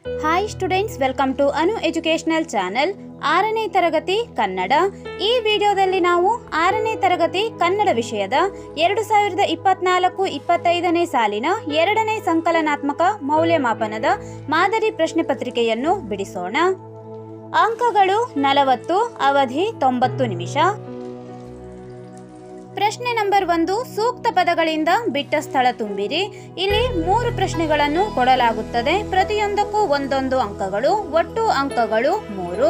Hi students, welcome to Anu educational channel. 6ನೇ ತರಗತಿ ಕನ್ನಡ. ಈ ವಿಡಿಯೋದಲ್ಲಿ ನಾವು 6ನೇ ತರಗತಿ ಕನ್ನಡ ವಿಷಯದ 2024-25ನೇ ಸಾಲಿನ 2ನೇ ಸಂಕಲನಾತ್ಮಕ ಮೌಲ್ಯಮಾಪನದ ಮಾದರಿ ಪ್ರಶ್ನೆ ಪತ್ರಿಕೆಯನ್ನು ಬಿಡಿಸೋಣ. ಅಂಕಗಳು 40, ಅವಧಿ 90 ನಿಮಿಷ. ಪ್ರಶ್ನೆ ನಂಬರ್ 1, ಸೂಕ್ತ ಪದಗಳಿಂದ ಬಿಟ್ಟ ಸ್ಥಳ ತುಂಬಿರಿ. ಇಲ್ಲಿ 3 ಪ್ರಶ್ನೆಗಳನ್ನು ಕೊಡಲಾಗುತ್ತದೆ. ಪ್ರತಿಯೊಂದಕ್ಕೂ ಒಂದೊಂದು ಅಂಕಗಳು. ಒಟ್ಟು ಅಂಕಗಳು 3.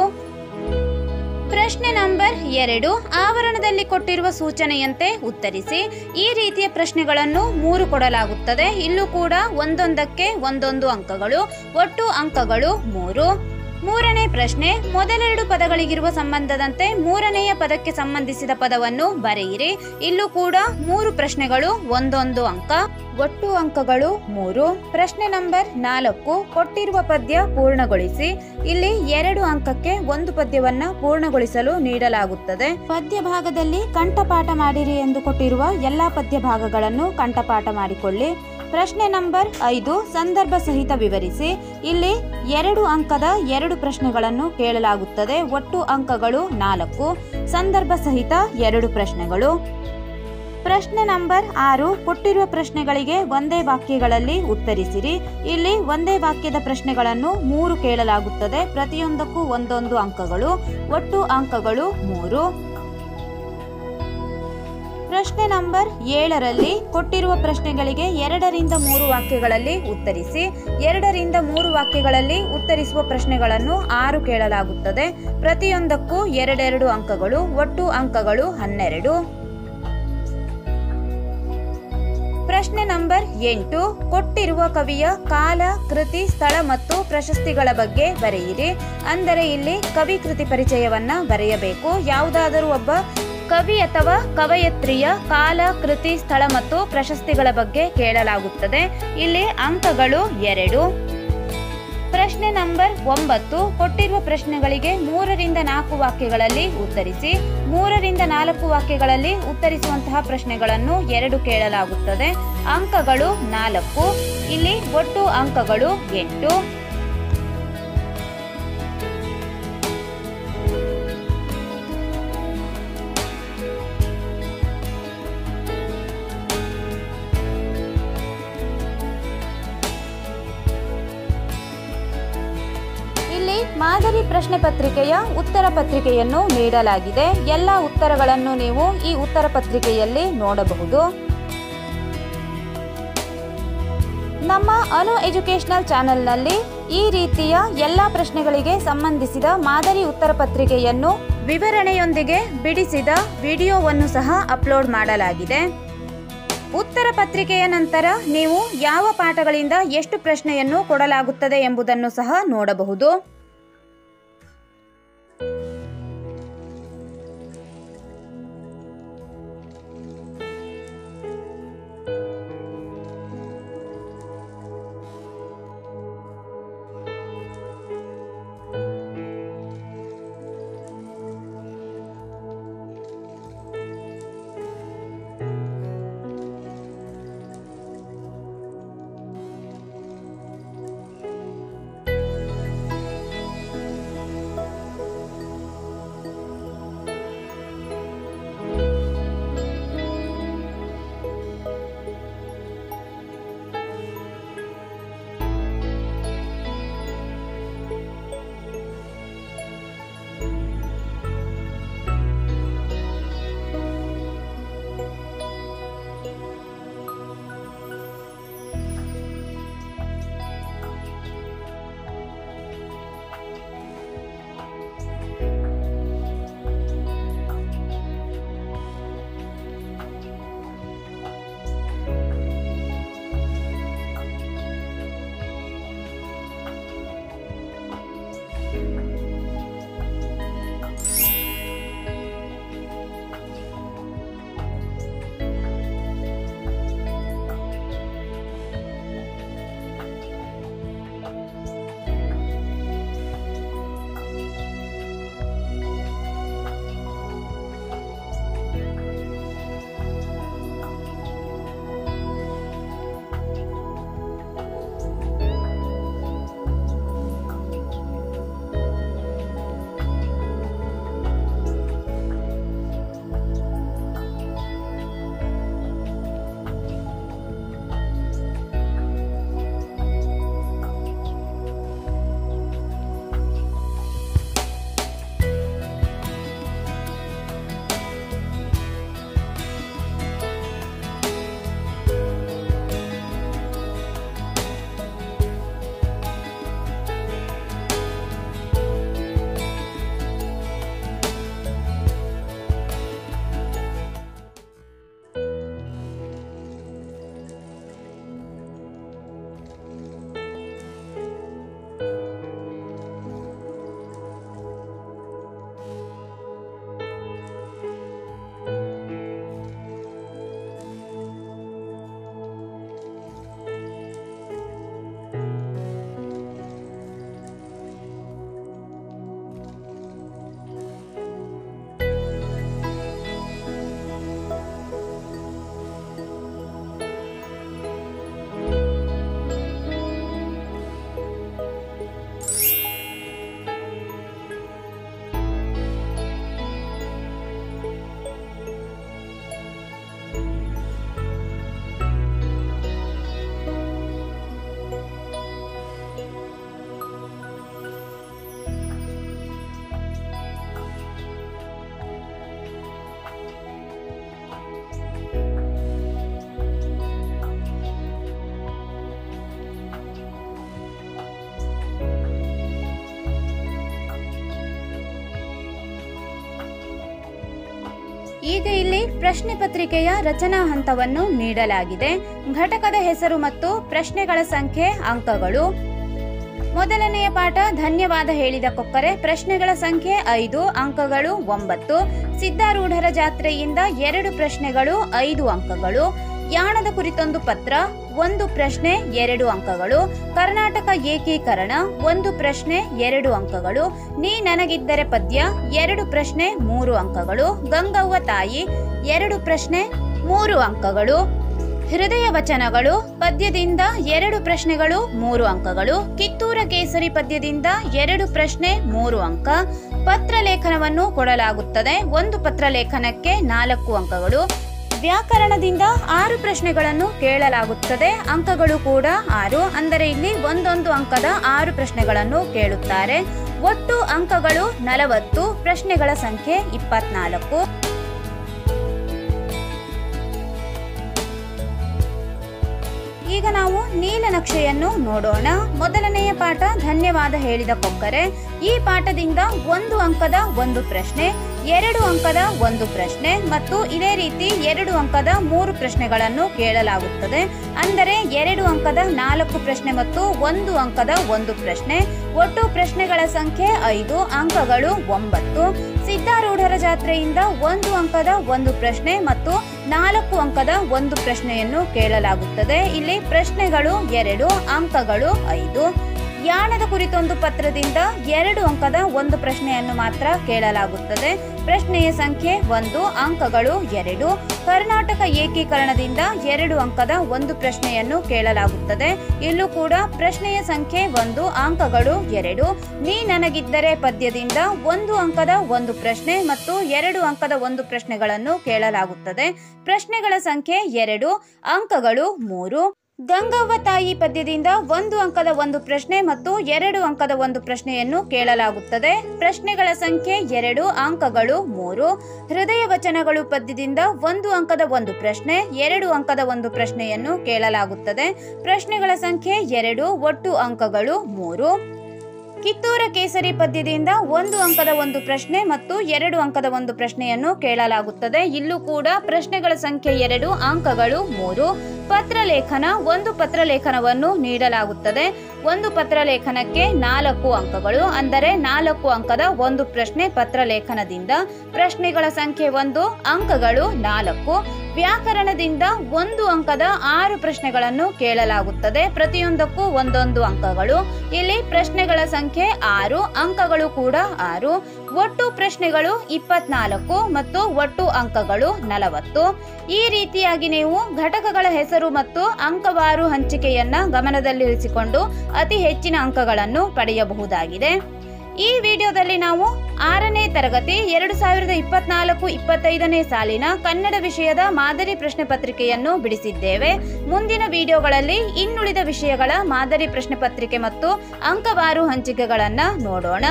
ಪ್ರಶ್ನೆ ನಂಬರ್ 2, ಆವರಣದಲ್ಲಿ ಕೊಟ್ಟಿರುವ ಸೂಚನೆಯಂತೆ ಉತ್ತರಿಸಿ. ಈ ರೀತಿಯ ಪ್ರಶ್ನೆಗಳನ್ನು 3 ಕೊಡಲಾಗುತ್ತದೆ. ಇಲ್ಲೂ ಕೂಡ ಒಂದೊಂದಕ್ಕೆ ಒಂದೊಂದು ಅಂಕಗಳು. ಒಟ್ಟು ಅಂಕಗಳು 3. 3ನೇ ಪ್ರಶ್ನೆ, ಮೊದಲೆರಡು ಪದಗಳಿಗಿರುವ ಸಂಬಂಧದಂತೆ 3ನೆಯ ಪದಕ್ಕೆ ಸಂಬಂಧಿಸಿದ ಪದವನ್ನು ಬರೆಯಿರಿ. ಇಲ್ಲೂ ಕೂಡ 3 ಪ್ರಶ್ನೆಗಳು, ಒಂದೊಂದು ಅಂಕ. ಒಟ್ಟು ಅಂಕಗಳು 3. ಪ್ರಶ್ನೆ ನಂಬರ್ 4, ಕೊಟ್ಟಿರುವ ಪದ್ಯ ಪೂರ್ಣಗೊಳಿಸಿ. ಇಲ್ಲಿ 2 ಅಂಕಕ್ಕೆ ಒಂದು ಪದ್ಯವನ್ನ ಪೂರ್ಣಗೊಳಿಸಲು ನೀಡಲಾಗುತ್ತದೆ. ಪದ್ಯ ಭಾಗದಲ್ಲಿ ಕಂಠಪಾಠ ಮಾಡಿರಿ ಎಂದು ಕೊಟ್ಟಿರುವ ಎಲ್ಲಾ ಪದ್ಯ ಭಾಗಗಳನ್ನು ಕಂಠಪಾಠ ಮಾಡಿಕೊಳ್ಳಿ. ಪ್ರಶ್ನೆ ನಂಬರ್ 5, ಸಂದರ್ಭ ಸಹಿತ ವಿವರಿಸಿ. ಇಲ್ಲಿ 2 ಅಂಕದ 2 ಪ್ರಶ್ನೆಗಳನ್ನು ಕೇಳಲಾಗುತ್ತದೆ. ಒಟ್ಟು ಅಂಕಗಳು 4. ಸಂದರ್ಭ ಸಹಿತ 2 ಪ್ರಶ್ನೆಗಳು. ಪ್ರಶ್ನೆ ನಂಬರ್ 6, ಕೊಟ್ಟಿರುವ ಪ್ರಶ್ನೆಗಳಿಗೆ ಒಂದೇ ವಾಕ್ಯಗಳಲ್ಲಿ ಉತ್ತರಿಸಿರಿ. ಇಲ್ಲಿ ಒಂದೇ ವಾಕ್ಯದ ಪ್ರಶ್ನೆಗಳನ್ನು 3 ಕೇಳಲಾಗುತ್ತದೆ. ಪ್ರತಿಯೊಂದಕ್ಕೂ ಒಂದೊಂದು ಅಂಕಗಳು. ಒಟ್ಟು ಅಂಕಗಳು 3. ಪ್ರಶ್ನೆ ನಂಬರ್ 7ರಲ್ಲಿ ಕೊಟ್ಟಿರುವ ಪ್ರಶ್ನೆಗಳಿಗೆ 2ರಿಂದ 3 ವಾಕ್ಯಗಳಲ್ಲಿ ಉತ್ತರಿಸಿ. 2ರಿಂದ 3 ವಾಕ್ಯಗಳಲ್ಲಿ ಉತ್ತರಿಸುವ ಪ್ರಶ್ನೆಗಳನ್ನು 6 ಕೇಳಲಾಗುತ್ತದೆ. ಪ್ರತಿಯೊಂದಕ್ಕೂ 2 ಅಂಕಗಳು. ಒಟ್ಟು ಅಂಕಗಳು 12. ಪ್ರಶ್ನೆ ನಂಬರ್ 8, ಕೊಟ್ಟಿರುವ ಕವಿಯ ಕಾಲ, ಕೃತಿ, ಸ್ಥಳ ಮತ್ತು ಪ್ರಶಸ್ತಿಗಳ ಬಗ್ಗೆ ಬರೆಯಿರಿ. ಅಂದರೆ ಇಲ್ಲಿ ಕವಿ ಕೃತಿ ಪರಿಚಯವನ್ನ ಬರೆಯಬೇಕು. ಯಾವುದಾದರೂ ಒಬ್ಬ ಕವಿ ಅಥವಾ ಕವಯತ್ರಿಯ ಕಾಲ, ಕೃತಿ, ಸ್ಥಳ ಮತ್ತು ಪ್ರಶಸ್ತಿಗಳ ಬಗ್ಗೆ ಕೇಳಲಾಗುತ್ತದೆ. ಇಲ್ಲಿ ಅಂಕಗಳು 2. ಪ್ರಶ್ನೆ ನಂಬರ್ 9, ಕೊಟ್ಟಿರುವ ಪ್ರಶ್ನೆಗಳಿಗೆ 3ರಿಂದ 4 ವಾಕ್ಯಗಳಲ್ಲಿ ಉತ್ತರಿಸಿ. 3ರಿಂದ 4 ವಾಕ್ಯಗಳಲ್ಲಿ ಉತ್ತರಿಸುವಂತಹ ಪ್ರಶ್ನೆಗಳನ್ನು 2 ಕೇಳಲಾಗುತ್ತದೆ. ಅಂಕಗಳು 4. ಇಲ್ಲಿ ಒಟ್ಟು ಅಂಕಗಳು 8. ಮಾದರಿ ಪ್ರಶ್ನೆ ಪತ್ರಿಕೆಯ ಉತ್ತರ ಪತ್ರಿಕೆಯನ್ನು ನೀಡಲಾಗಿದೆ. ಎಲ್ಲ ಉತ್ತರಗಳನ್ನು ನೀವು ಈ ಉತ್ತರ ಪತ್ರಿಕೆಯಲ್ಲಿ ನೋಡಬಹುದು. ನಮ್ಮ ಅನು ಎಜುಕೇಶನಲ್ ಚಾನೆಲ್ನಲ್ಲಿ ಈ ರೀತಿಯ ಎಲ್ಲ ಪ್ರಶ್ನೆಗಳಿಗೆ ಸಂಬಂಧಿಸಿದ ಮಾದರಿ ಉತ್ತರ ಪತ್ರಿಕೆಯನ್ನು ವಿವರಣೆಯೊಂದಿಗೆ ಬಿಡಿಸಿದ ವಿಡಿಯೋವನ್ನು ಸಹ ಅಪ್ಲೋಡ್ ಮಾಡಲಾಗಿದೆ. ಉತ್ತರ ಪತ್ರಿಕೆಯ ನಂತರ ನೀವು ಯಾವ ಪಾಠಗಳಿಂದ ಎಷ್ಟು ಪ್ರಶ್ನೆಯನ್ನು ಕೊಡಲಾಗುತ್ತದೆ ಎಂಬುದನ್ನು ಸಹ ನೋಡಬಹುದು. ಈಗ ಇಲ್ಲಿ ಪ್ರಶ್ನೆ ಪತ್ರಿಕೆಯ ರಚನಾ ಹಂತವನ್ನು ನೀಡಲಾಗಿದೆ. ಘಟಕದ ಹೆಸರು ಮತ್ತು ಪ್ರಶ್ನೆಗಳ ಸಂಖ್ಯೆ, ಅಂಕಗಳು. ಮೊದಲನೆಯ ಪಾಠ ಧನ್ಯವಾದ ಹೇಳಿದ ಕೊಕ್ಕರೆ. ಪ್ರಶ್ನೆಗಳ ಸಂಖ್ಯೆ 5, ಅಂಕಗಳು 9. ಸಿದ್ಧಾರೂಢರ ಜಾತ್ರೆಯಿಂದ 2 ಪ್ರಶ್ನೆಗಳು, 5 ಅಂಕಗಳು. ಯಾಣದ ಕುರಿತೊಂದು ಪತ್ರ, 1 ಪ್ರಶ್ನೆ, 2 ಅಂಕಗಳು. ಕರ್ನಾಟಕ ಏಕೀಕರಣ, 1 ಪ್ರಶ್ನೆ, 2 ಅಂಕಗಳು. ನೀ ನನಗಿದ್ದರೆ ಪದ್ಯ, 2 ಪ್ರಶ್ನೆ, 3 ಅಂಕಗಳು. ಗಂಗವ್ವ ತಾಯಿ, 2 ಪ್ರಶ್ನೆ, 3 ಅಂಕಗಳು. ಹೃದಯ ವಚನಗಳು ಪದ್ಯದಿಂದ 2 ಪ್ರಶ್ನೆಗಳು, 3 ಅಂಕಗಳು. ಕಿತ್ತೂರ ಕೇಸರಿ ಪದ್ಯದಿಂದ 2 ಪ್ರಶ್ನೆ, 3 ಅಂಕ. ಪತ್ರಲೇಖನವನ್ನು ಕೊಡಲಾಗುತ್ತದೆ. 1 ಪತ್ರಲೇಖನಕ್ಕೆ 4 ಅಂಕಗಳು. ವ್ಯಾಕರಣದಿಂದ 6 ಪ್ರಶ್ನೆಗಳನ್ನು ಕೇಳಲಾಗುತ್ತದೆ. ಅಂಕಗಳು ಕೂಡ 6, ಅಂದರೆ ಇಲ್ಲಿ ಒಂದೊಂದು ಅಂಕದ 6 ಪ್ರಶ್ನೆಗಳನ್ನು ಕೇಳುತ್ತಾರೆ. ಒಟ್ಟು ಅಂಕಗಳು 40, ಪ್ರಶ್ನೆಗಳ ಸಂಖ್ಯೆ 24. ಈಗ ನಾವು ನೀಲನಕ್ಷೆಯನ್ನು ನೋಡೋಣ. ಮೊದಲನೆಯ ಪಾಠ ಧನ್ಯವಾದ ಹೇಳಿದ ಕೊಕ್ಕರೆ. ಈ ಪಾಠದಿಂದ 1 ಅಂಕದ 1 ಪ್ರಶ್ನೆ, 2 ಅಂಕದ 1 ಪ್ರಶ್ನೆ ಮತ್ತು ಇದೇ ರೀತಿ 2 ಅಂಕದ 3 ಪ್ರಶ್ನೆಗಳನ್ನು ಕೇಳಲಾಗುತ್ತದೆ. ಅಂದರೆ 2 ಅಂಕದ 4 ಪ್ರಶ್ನೆ ಮತ್ತು 1 ಅಂಕದ 1 ಪ್ರಶ್ನೆ. ಒಟ್ಟು ಪ್ರಶ್ನೆಗಳ ಸಂಖ್ಯೆ 5, ಅಂಕಗಳು 9. ಸಿದ್ಧಾರೂಢರ ಜಾತ್ರೆಯಿಂದ 1 ಅಂಕದ 1 ಪ್ರಶ್ನೆ ಮತ್ತು 4 ಅಂಕದ 1 ಪ್ರಶ್ನೆಯನ್ನು ಕೇಳಲಾಗುತ್ತದೆ. ಇಲ್ಲಿ ಪ್ರಶ್ನೆಗಳು 2, ಅಂಕಗಳು 5. ಯಾಣದ ಕುರಿತೊಂದು ಪತ್ರದಿಂದ 2 ಅಂಕದ 1 ಪ್ರಶ್ನೆಯನ್ನು ಮಾತ್ರ ಕೇಳಲಾಗುತ್ತದೆ. ಪ್ರಶ್ನೆಯ ಸಂಖ್ಯೆ 1, ಅಂಕಗಳು 2. ಕರ್ನಾಟಕ ಏಕೀಕರಣದಿಂದ 2 ಅಂಕದ 1 ಪ್ರಶ್ನೆಯನ್ನು ಕೇಳಲಾಗುತ್ತದೆ. ಇಲ್ಲೂ ಕೂಡ ಪ್ರಶ್ನೆಯ ಸಂಖ್ಯೆ 1, ಅಂಕಗಳು 2. ನೀ ನನಗಿದ್ದರೆ ಪದ್ಯದಿಂದ 1 ಅಂಕದ 1 ಪ್ರಶ್ನೆ ಮತ್ತು 2 ಅಂಕದ 1 ಪ್ರಶ್ನೆಗಳನ್ನು ಕೇಳಲಾಗುತ್ತದೆ. ಪ್ರಶ್ನೆಗಳ ಸಂಖ್ಯೆ 2, ಅಂಕಗಳು 3. ಗಂಗವ್ವ ತಾಯಿ ಪದ್ಯದಿಂದ 1 ಅಂಕದ 1 ಪ್ರಶ್ನೆ ಮತ್ತು 2 ಅಂಕದ 1 ಪ್ರಶ್ನೆಯನ್ನು ಕೇಳಲಾಗುತ್ತದೆ. ಪ್ರಶ್ನೆಗಳ ಸಂಖ್ಯೆ 2, ಅಂಕಗಳು 3. ಹೃದಯ ವಚನಗಳು ಪದ್ಯದಿಂದ 1 ಅಂಕದ 1 ಪ್ರಶ್ನೆ, 2 ಅಂಕದ 1 ಪ್ರಶ್ನೆಯನ್ನು ಕೇಳಲಾಗುತ್ತದೆ. ಪ್ರಶ್ನೆಗಳ ಸಂಖ್ಯೆ 2, ಒಟ್ಟು ಅಂಕಗಳು 3. ಕಿತ್ತೂರ ಕೇಸರಿ ಪದ್ಯದಿಂದ 1 ಅಂಕದ 1 ಪ್ರಶ್ನೆ ಮತ್ತು 2 ಅಂಕದ 1 ಪ್ರಶ್ನೆಯನ್ನು ಕೇಳಲಾಗುತ್ತದೆ. ಇಲ್ಲೂ ಕೂಡ ಪ್ರಶ್ನೆಗಳ ಸಂಖ್ಯೆ 2, ಅಂಕಗಳು 3. ಪತ್ರಲೇಖನ 1 ಪತ್ರಲೇಖನವನ್ನು ನೀಡಲಾಗುತ್ತದೆ. 1 ಪತ್ರಲೇಖನಕ್ಕೆ 4 ಅಂಕಗಳು, ಅಂದರೆ 4 ಅಂಕದ 1 ಪ್ರಶ್ನೆ ಪತ್ರಲೇಖನದಿಂದ. ಪ್ರಶ್ನೆಗಳ ಸಂಖ್ಯೆ 1, ಅಂಕಗಳು 4. ವ್ಯಾಕರಣದಿಂದ 1 ಅಂಕದ 6 ಪ್ರಶ್ನೆಗಳನ್ನು ಕೇಳಲಾಗುತ್ತದೆ. ಪ್ರತಿಯೊಂದಕ್ಕೂ ಒಂದೊಂದು ಅಂಕಗಳು. ಇಲ್ಲಿ ಪ್ರಶ್ನೆಗಳ ಸಂಖ್ಯೆ 6, ಅಂಕಗಳು ಕೂಡ 6. ಒಟ್ಟು ಪ್ರಶ್ನೆಗಳು 24 ಮತ್ತು ಒಟ್ಟು ಅಂಕಗಳು 40. ಈ ರೀತಿಯಾಗಿ ನೀವು ಘಟಕಗಳ ಹೆಸರು ಮತ್ತು ಅಂಕವಾರು ಹಂಚಿಕೆಯನ್ನ ಗಮನದಲ್ಲಿರಿಸಿಕೊಂಡು ಅತಿ ಹೆಚ್ಚಿನ ಅಂಕಗಳನ್ನು ಪಡೆಯಬಹುದಾಗಿದೆ. ಈ ವಿಡಿಯೋದಲ್ಲಿ ನಾವು 6ನೇ ತರಗತಿ 2024-25ನೇ ಸಾಲಿನ ಕನ್ನಡ ವಿಷಯದ ಮಾದರಿ ಪ್ರಶ್ನೆ ಪತ್ರಿಕೆಯನ್ನು ಬಿಡಿಸಿದ್ದೇವೆ. ಮುಂದಿನ ವಿಡಿಯೋಗಳಲ್ಲಿ ಇನ್ನುಳಿದ ವಿಷಯಗಳ ಮಾದರಿ ಪ್ರಶ್ನೆ ಪತ್ರಿಕೆ ಮತ್ತು ಅಂಕವಾರು ಹಂಚಿಕೆಗಳನ್ನು ನೋಡೋಣ.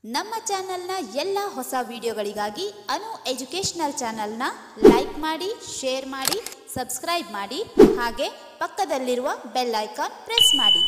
ನಮ್ಮ ಚಾನೆಲ್ನ ಎಲ್ಲ ಹೊಸ ವಿಡಿಯೋಗಳಿಗಾಗಿ ಅನು ಎಜುಕೇಷನಲ್ ಚಾನೆಲ್ನ ಲೈಕ್ ಮಾಡಿ, ಶೇರ್ ಮಾಡಿ, ಸಬ್ಸ್ಕ್ರೈಬ್ ಮಾಡಿ, ಹಾಗೆ ಪಕ್ಕದಲ್ಲಿರುವ ಬೆಲ್ ಐಕಾನ್ ಪ್ರೆಸ್ ಮಾಡಿ.